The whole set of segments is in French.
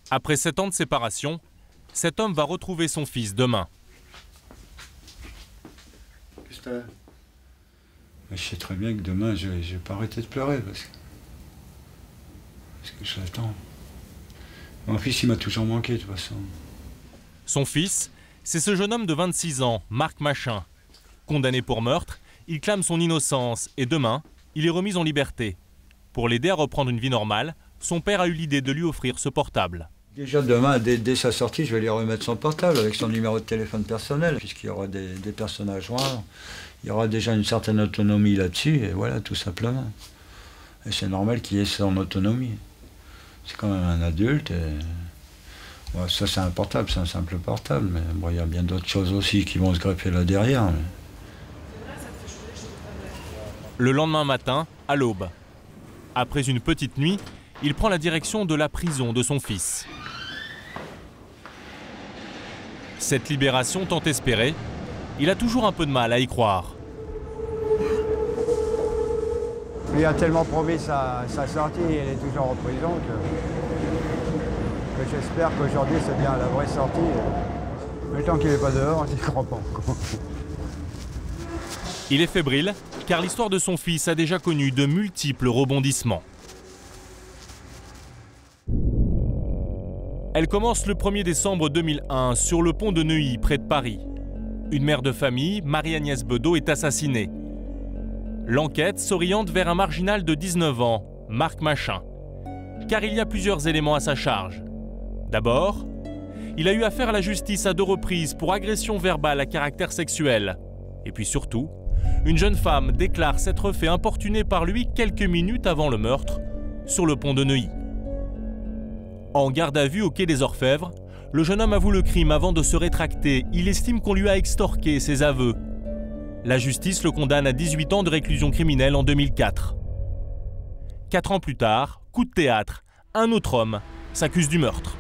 Après 7 ans de séparation, cet homme va retrouver son fils demain. Qu'est-ce que t'as? Je sais très bien que demain, je vais pas arrêter de pleurer parce que je l'attends. Mon fils, il m'a toujours manqué de toute façon. Son fils, c'est ce jeune homme de 26 ans, Marc Machin. Condamné pour meurtre, il clame son innocence et demain, il est remis en liberté. Pour l'aider à reprendre une vie normale, son père a eu l'idée de lui offrir ce portable. Déjà demain, dès sa sortie, je vais lui remettre son portable avec son numéro de téléphone personnel, puisqu'il y aura des personnes à joindre. Il y aura déjà une certaine autonomie là-dessus, et voilà, tout simplement. Et c'est normal qu'il ait son autonomie. C'est quand même un adulte. Et... ouais, ça, c'est un portable, c'est un simple portable, mais bon, il y a bien d'autres choses aussi qui vont se greffer là derrière. Mais... Le lendemain matin, à l'aube, après une petite nuit, il prend la direction de la prison de son fils. Cette libération tant espérée, il a toujours un peu de mal à y croire. Il a tellement promis sa sortie, elle est toujours en prison que j'espère qu'aujourd'hui c'est bien la vraie sortie. Mais tant qu'il n'est pas dehors, je n'y crois pas encore. Il est fébrile car l'histoire de son fils a déjà connu de multiples rebondissements. Elle commence le 1er décembre 2001 sur le pont de Neuilly, près de Paris. Une mère de famille, Marie-Agnès Bedeau, est assassinée. L'enquête s'oriente vers un marginal de 19 ans, Marc Machin, car il y a plusieurs éléments à sa charge. D'abord, il a eu affaire à la justice à 2 reprises pour agression verbale à caractère sexuel. Et puis surtout, une jeune femme déclare s'être fait importuner par lui quelques minutes avant le meurtre, sur le pont de Neuilly. En garde à vue au quai des Orfèvres, le jeune homme avoue le crime avant de se rétracter. Il estime qu'on lui a extorqué ses aveux. La justice le condamne à 18 ans de réclusion criminelle en 2004. 4 ans plus tard, coup de théâtre, un autre homme s'accuse du meurtre.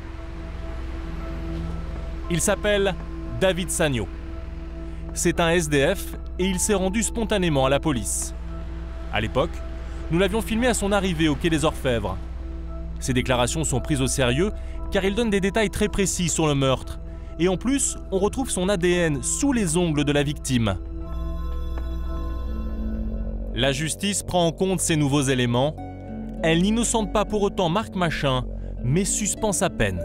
Il s'appelle David Sagno. C'est un SDF et il s'est rendu spontanément à la police. À l'époque, nous l'avions filmé à son arrivée au quai des Orfèvres. Ses déclarations sont prises au sérieux car il donne des détails très précis sur le meurtre. Et en plus, on retrouve son ADN sous les ongles de la victime. La justice prend en compte ces nouveaux éléments. Elle n'innocente pas pour autant Marc Machin, mais suspend sa peine.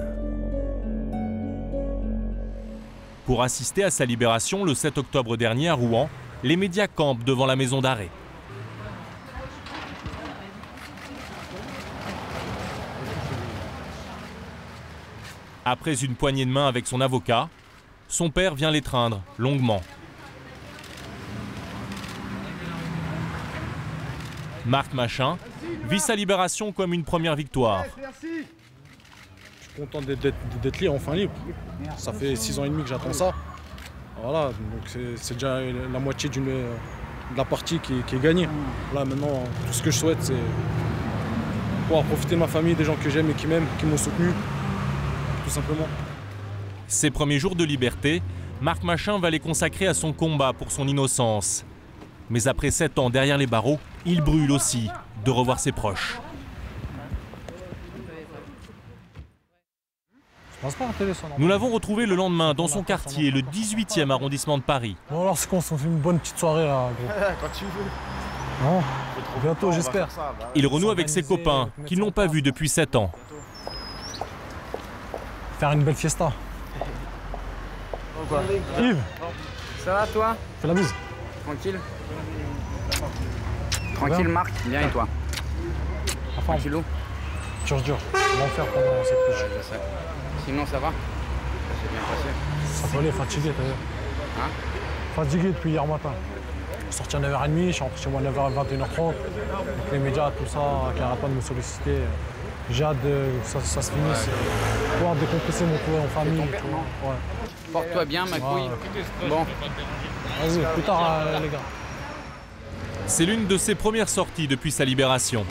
Pour assister à sa libération le 7 octobre dernier à Rouen, les médias campent devant la maison d'arrêt. Après une poignée de main avec son avocat, son père vient l'étreindre longuement. Marc Machin vit sa libération comme une première victoire. Je suis content d'être libre, enfin libre. Ça fait 6 ans et demi que j'attends ça. Voilà, donc c'est déjà la moitié de la partie qui est gagnée. Là maintenant, tout ce que je souhaite, c'est pouvoir profiter de ma famille, des gens que j'aime et qui m'aiment, qui m'ont soutenu, tout simplement. Ses premiers jours de liberté, Marc Machin va les consacrer à son combat pour son innocence. Mais après 7 ans derrière les barreaux, il brûle aussi de revoir ses proches. Nous l'avons retrouvé le lendemain dans son quartier, le 18e arrondissement de Paris. Bon alors c'est qu'on se fait une bonne petite soirée là, gros. Quand tu veux. Non, bientôt j'espère. Il renoue avec ses copains qu'ils n'ont pas vus depuis 7 ans. Faire une belle fiesta. Quoi? Yves, Ça va toi? fais la bise. Tranquille? Tranquille Marc, bien et toi? Tranquillou? Dur. On va en faire pendant cette pêche. Je sais. Sinon ça va? Ça s'est bien passé? Ça peut aller, fatigué, t'as vu? Hein? Fatigué depuis hier matin. Je suis sorti à 9h30, je suis rentré chez moi à 9h, 21h30. Donc les médias, tout ça, qui n'arrêtent pas de me solliciter. J'ai hâte que ça se finisse. Pouvoir décompresser, me retrouver en famille. Tu vois. Ouais. Porte-toi bien ma couille. Bon. Vas-y, plus tard les gars. C'est l'une de ses premières sorties depuis sa libération.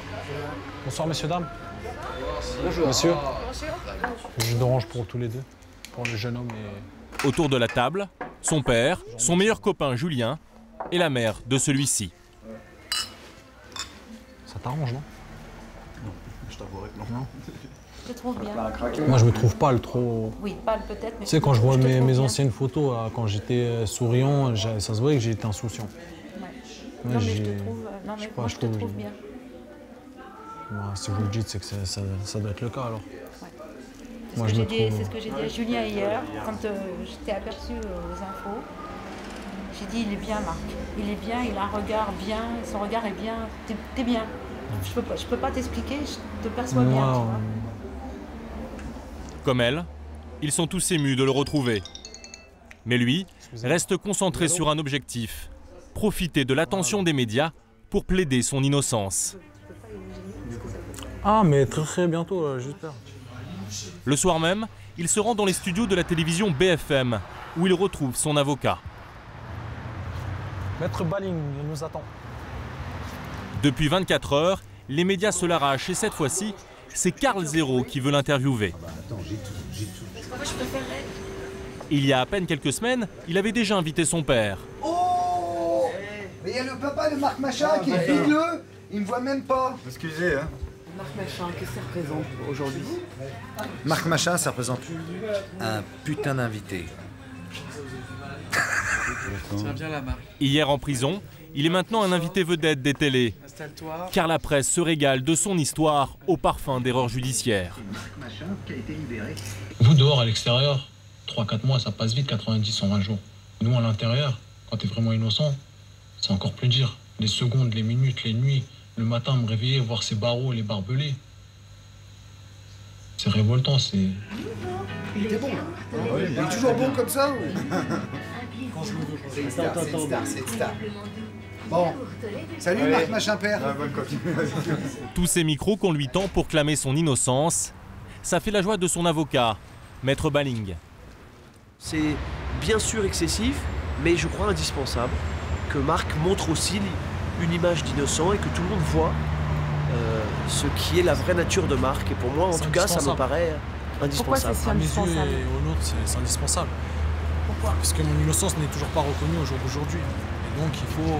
Bonsoir messieurs, dames. Bonjour. Monsieur. Jus d'orange pour tous les deux. Pour le jeune homme et... Autour de la table, son père, son meilleur copain Julien et la mère de celui-ci. Ça t'arrange, non? Non, je t'avouerai que non. Je trouve bien. Moi, je me trouve pâle trop. Oui, pâle peut-être, mais Tu sais, quand je vois te trouve mes bien. anciennes photos, là, quand j'étais souriant, ça se voyait que j'étais insouciant. Ouais. Ouais, Non, mais je j'ai- te trouve, non, je sais mais pas, moi, je je te trouve- trouve bien. Moi, si vous le dites, c'est que ça doit être le cas alors. Ouais. Moi, je me trouve. C'est ce que j'ai dit à Julien hier, quand je t'ai aperçu aux infos. J'ai dit, il est bien, Marc. Il est bien, il a un regard bien, son regard est bien. T'es bien. Je peux pas t'expliquer, je te perçois bien. Moi, Tu vois. Comme elle, ils sont tous émus de le retrouver. Mais lui reste concentré sur un objectif, profiter de l'attention des médias pour plaider son innocence. Ah, mais très très bientôt, j'espère. Le soir même, il se rend dans les studios de la télévision BFM, où il retrouve son avocat. Maître Baling, il nous attend. Depuis 24 heures, les médias se l'arrachent et cette fois-ci, c'est Karl Zéro qui veut l'interviewer. Il y a à peine quelques semaines, il avait déjà invité son père. Oh! Mais il y a le papa de Marc Machin qui est vigleux, il me voit même pas. Excusez, hein. Marc Machin, qu'est-ce que ça représente aujourd'hui? Marc Machin, ça représente un putain d'invité. Ça vient là, Marc. Hier en prison, il est maintenant un invité vedette des télés. Installe-toi. Car la presse se régale de son histoire au parfum d'erreurs judiciaires. Marc Machin qui a été libéré. Vous dehors à l'extérieur, 3-4 mois, ça passe vite, 90, 120 jours. Nous à l'intérieur, quand t'es vraiment innocent, c'est encore plus dur. Les secondes, les minutes, les nuits, le matin me réveiller, voir ces barreaux, les barbelés. C'est révoltant, c'est... Il était bon. Il est toujours bon comme ça ou... C'est une star, c'est une star. Bon, salut Marc Machin père. Tous ces micros qu'on lui tend pour clamer son innocence, ça fait la joie de son avocat, Maître Baling. C'est bien sûr excessif, mais je crois indispensable que Marc montre aussi une image d'innocent et que tout le monde voit ce qui est la vraie nature de Marc. Et pour moi, en tout cas, ça me paraît indispensable. À mes yeux et aux nôtres, c'est indispensable. Pourquoi? Parce que mon innocence n'est toujours pas reconnue au jour d'aujourd'hui. Et donc il faut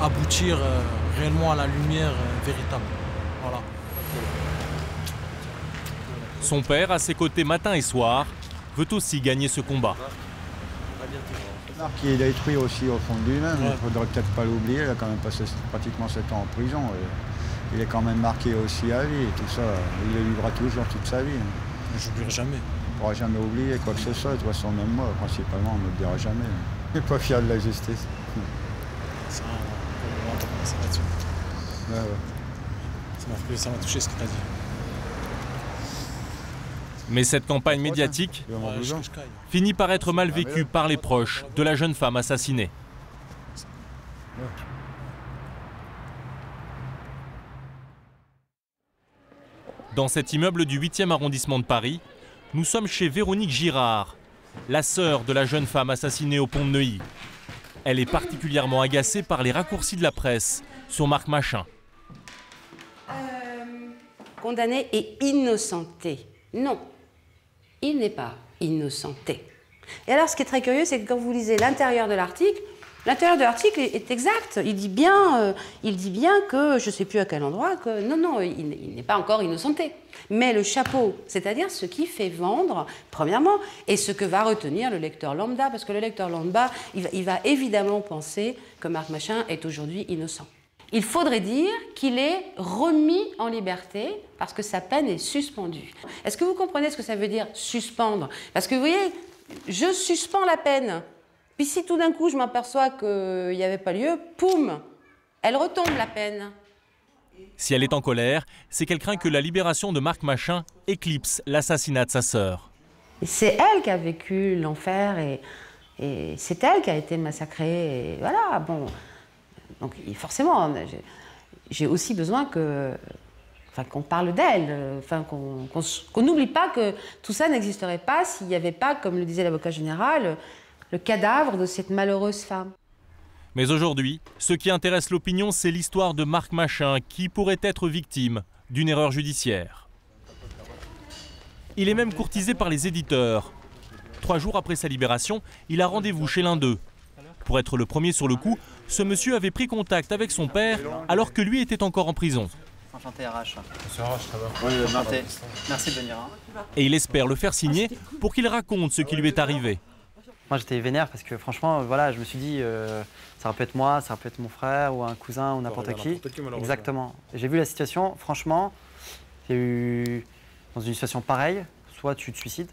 aboutir réellement à la lumière véritable. Voilà. Son père, à ses côtés matin et soir, veut aussi gagner ce combat. Marc qui est détruit aussi au fond de lui-même, il ne faudrait peut-être pas l'oublier, il a quand même passé pratiquement 7 ans en prison. Et il est quand même marqué aussi à vie et tout ça, il le vivra toujours toute sa vie. Je n'oublierai jamais. On ne pourra jamais oublier quoi que ce soit, de toute façon même moi principalement on ne le dira jamais. Je ne suis pas fier de la justice. Ça, on va pas commencer là-dessus. Ouais, ouais. Ça m'a touché ce que tu as dit. Mais cette campagne médiatique finit par être mal vécue par les proches de la jeune femme assassinée. Dans cet immeuble du 8e arrondissement de Paris, nous sommes chez Véronique Girard, la sœur de la jeune femme assassinée au pont de Neuilly. Elle est particulièrement agacée par les raccourcis de la presse sur Marc Machin. Condamné et innocenté. Non, il n'est pas innocenté. Et alors, ce qui est très curieux, c'est que quand vous lisez l'intérieur de l'article est exact. Il dit bien que, je ne sais plus à quel endroit, que non, il n'est pas encore innocenté. Mais le chapeau, c'est-à-dire ce qui fait vendre, premièrement, et ce que va retenir le lecteur lambda, parce que le lecteur lambda, il va évidemment penser que Marc Machin est aujourd'hui innocent. Il faudrait dire qu'il est remis en liberté parce que sa peine est suspendue. Est-ce que vous comprenez ce que ça veut dire, suspendre? Parce que vous voyez, je suspends la peine. Puis si tout d'un coup je m'aperçois qu'il n'y avait pas lieu, poum, elle retombe la peine. Si elle est en colère, c'est qu'elle craint que la libération de Marc Machin éclipse l'assassinat de sa sœur. C'est elle qui a vécu l'enfer et c'est elle qui a été massacrée. Et voilà, bon. Donc forcément, j'ai aussi besoin qu'on parle d'elle, qu'on n'oublie pas que tout ça n'existerait pas s'il n'y avait pas, comme le disait l'avocat général, le cadavre de cette malheureuse femme. Mais aujourd'hui, ce qui intéresse l'opinion, c'est l'histoire de Marc Machin qui pourrait être victime d'une erreur judiciaire. Il est même courtisé par les éditeurs. 3 jours après sa libération, il a rendez-vous chez l'un d'eux. Pour être le premier sur le coup, ce monsieur avait pris contact avec son père alors que lui était encore en prison. Enchanté RH. C'est RH, ça va. Oui, enchanté. Merci de venir. Et il espère le faire signer pour qu'il raconte ce qui lui est arrivé. Moi j'étais vénère parce que franchement, voilà, je me suis dit, ça aurait pu être moi, ça aurait pu être mon frère ou un cousin ou n'importe qui. Exactement. J'ai vu la situation, franchement, il y a eu, dans une situation pareille, soit tu te suicides.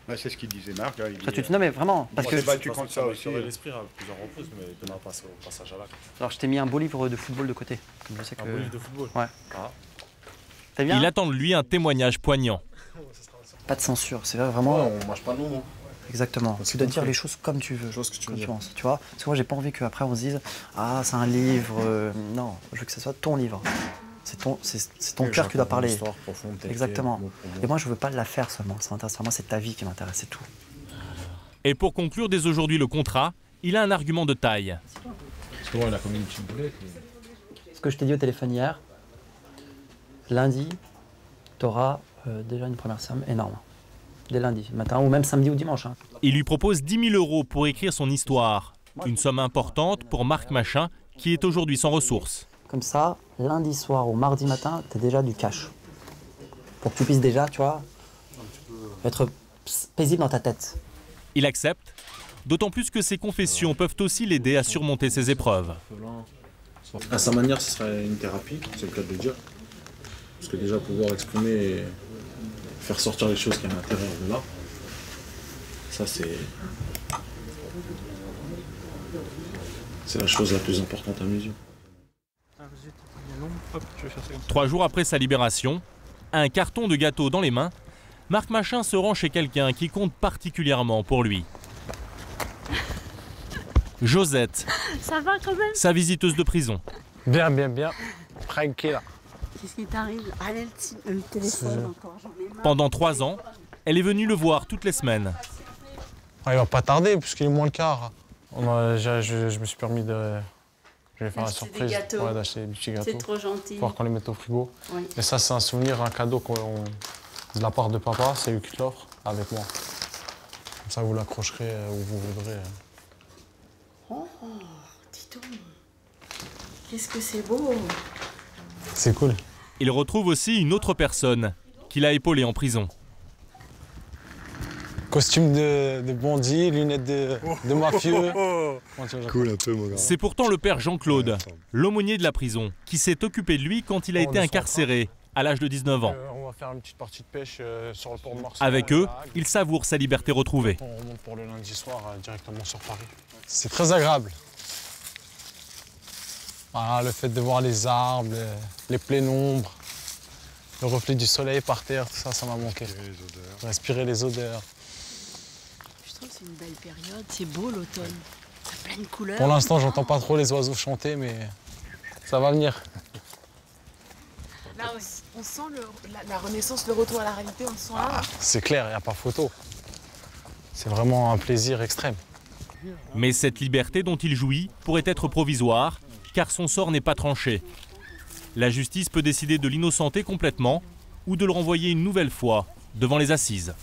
Ouais, c'est ce qu'il disait Marc. Là, Non mais vraiment, parce que battu contre ça aussi. L'esprit à plusieurs reprises, mais il a passé au passage à l'acte. Alors je t'ai mis un beau livre de football de côté. Je sais que... Un beau livre de football. Ouais. Ah. T'as bien, Il attend de lui un témoignage poignant. Pas de censure, c'est vraiment... Ouais, on marche pas nous. Exactement. Tu dois dire les choses comme tu veux, comme tu penses. Tu vois, parce que moi j'ai pas envie qu'après on se dise ah c'est un livre. Non, je veux que ce soit ton livre. C'est ton cœur qui doit parler. Histoire profonde, exactement. Et moi je veux pas la faire seulement. Ça m'intéresse moi, c'est ta vie qui m'intéresse, c'est tout. Et pour conclure dès aujourd'hui le contrat, il a un argument de taille. Parce que il a commis une petite boulette. Ce que je t'ai dit au téléphone hier, lundi, tu auras déjà une première somme énorme. Dès lundi matin, ou même samedi ou dimanche. Hein. Il lui propose 10 000 € pour écrire son histoire. Une somme importante pour Marc Machin, qui est aujourd'hui sans ressources. Comme ça, lundi soir ou mardi matin, tu as déjà du cash. Pour que tu puisses déjà, tu vois, être paisible dans ta tête. Il accepte, d'autant plus que ses confessions peuvent aussi l'aider à surmonter ses épreuves. À sa manière, ce serait une thérapie, c'est le cas de le dire. Parce que déjà pouvoir exprimer et faire sortir les choses qu'il y a à l'intérieur de là, ça c'est la chose la plus importante à mes yeux. 3 jours après sa libération, un carton de gâteau dans les mains, Marc Machin se rend chez quelqu'un qui compte particulièrement pour lui. Josette, ça va quand même? sa visiteuse de prison. Bien. Tranquille. Qu'est-ce qui t'arrive? Allez, le téléphone encore, j'en ai marre. Pendant 3 ans, elle est venue le voir toutes les semaines. Ah, il va pas tarder puisqu'il est moins le quart. Je me suis permis de... Je vais faire la surprise, d'acheter des petits gâteaux. C'est trop gentil. Pour qu'on les mette au frigo. Oui. Et ça, c'est un souvenir, un cadeau de la part de papa. C'est lui qui l'offre avec moi. Comme ça, vous l'accrocherez où vous voudrez. Oh, dis donc. Qu'est-ce que c'est beau. C'est cool. Il retrouve aussi une autre personne qui l'a épaulé en prison. Costume de bandit, lunettes de mafieux. Cool un peu, mon gars. C'est pourtant le père Jean-Claude, l'aumônier de la prison, qui s'est occupé de lui quand il a été incarcéré à l'âge de 19 ans. On va faire une petite partie de pêche sur le port de Marseille. Avec eux, il savoure sa liberté retrouvée. On remonte pour le lundi soir directement sur Paris. C'est très agréable. Voilà, le fait de voir les arbres, les pénombres, le reflet du soleil par terre, tout ça, ça m'a manqué. Respirer les odeurs. Je trouve que c'est une belle période, c'est beau l'automne. Ça a plein de couleurs. Pour l'instant, j'entends pas trop les oiseaux chanter, mais ça va venir. Là, on sent la renaissance, le retour à la réalité, on sent là. C'est clair, il n'y a pas photo. C'est vraiment un plaisir extrême. Mais cette liberté dont il jouit pourrait être provisoire, car son sort n'est pas tranché. La justice peut décider de l'innocenter complètement ou de le renvoyer une nouvelle fois devant les assises.